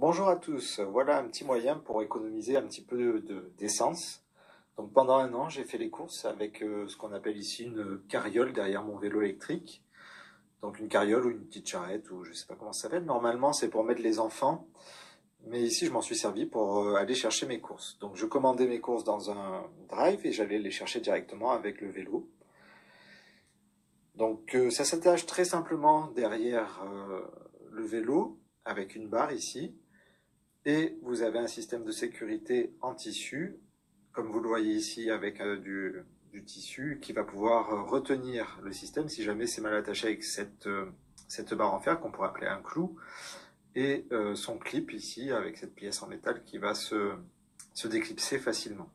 Bonjour à tous, voilà un petit moyen pour économiser un petit peu d'essence. Donc pendant un an, j'ai fait les courses avec ce qu'on appelle ici une carriole derrière mon vélo électrique. Donc une carriole ou une petite charrette ou je sais pas comment ça s'appelle. Normalement, c'est pour mettre les enfants, mais ici je m'en suis servi pour aller chercher mes courses. Donc je commandais mes courses dans un drive et j'allais les chercher directement avec le vélo. Donc ça s'attache très simplement derrière le vélo avec une barre ici. Et vous avez un système de sécurité en tissu, comme vous le voyez ici avec du tissu qui va pouvoir retenir le système si jamais c'est mal attaché avec cette barre en fer qu'on pourrait appeler un clou. Et son clip ici avec cette pièce en métal qui va se déclipser facilement.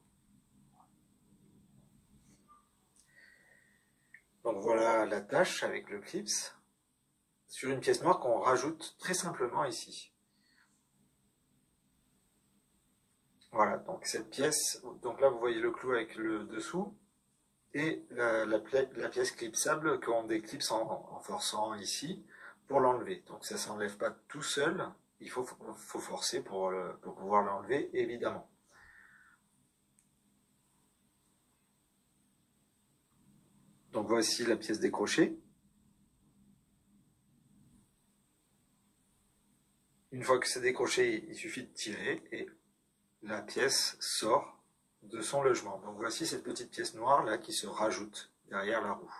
Donc voilà l'attache avec le clips sur une pièce noire qu'on rajoute très simplement ici. Voilà, donc cette pièce, donc là vous voyez le clou avec le dessous, et la pièce clipsable qu'on déclipse en forçant ici pour l'enlever. Donc ça ne s'enlève pas tout seul, il faut forcer pour pouvoir l'enlever évidemment. Donc voici la pièce décrochée. Une fois que c'est décroché, il suffit de tirer et la pièce sort de son logement. Donc voici cette petite pièce noire là qui se rajoute derrière la roue.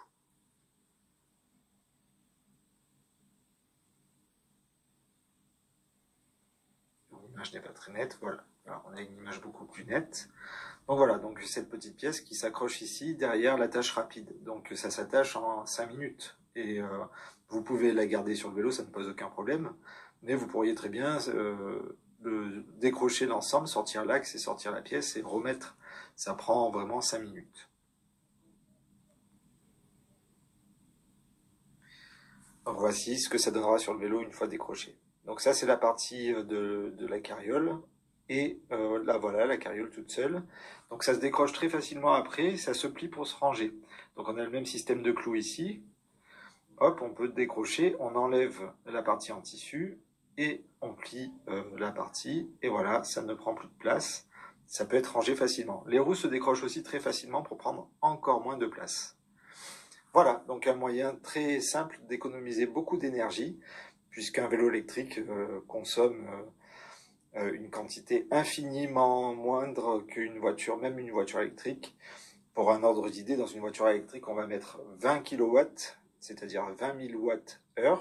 L'image n'est pas très nette, voilà. Alors, on a une image beaucoup plus nette. Donc voilà, donc cette petite pièce qui s'accroche ici derrière l'attache rapide. Donc ça s'attache en 5 minutes. Et vous pouvez la garder sur le vélo, ça ne pose aucun problème. Mais vous pourriez très bien décrocher l'ensemble, sortir l'axe et sortir la pièce et remettre. Ça prend vraiment 5 minutes. Donc voici ce que ça donnera sur le vélo une fois décroché. Donc ça c'est la partie de la carriole. Et là voilà la carriole toute seule. Donc ça se décroche très facilement après, ça se plie pour se ranger. Donc on a le même système de clous ici. Hop, on peut décrocher, on enlève la partie en tissu et on plie la partie. Et voilà, ça ne prend plus de place. Ça peut être rangé facilement. Les roues se décrochent aussi très facilement pour prendre encore moins de place. Voilà, donc un moyen très simple d'économiser beaucoup d'énergie, puisqu'un vélo électrique consomme une quantité infiniment moindre qu'une voiture, même une voiture électrique. Pour un ordre d'idée, dans une voiture électrique, on va mettre 20 kW, c'est-à-dire 20 000 Wh,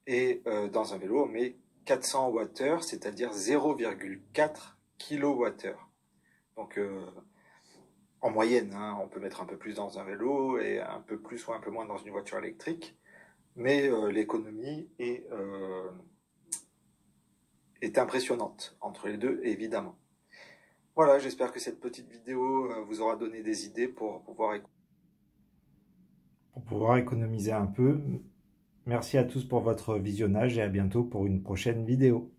et dans un vélo, on met 400 Wh, c'est-à-dire 0,4 kWh. Donc, en moyenne, hein, on peut mettre un peu plus dans un vélo et un peu plus ou un peu moins dans une voiture électrique, mais l'économie est impressionnante entre les deux, évidemment. Voilà, j'espère que cette petite vidéo vous aura donné des idées pour pouvoir économiser un peu. Merci à tous pour votre visionnage et à bientôt pour une prochaine vidéo.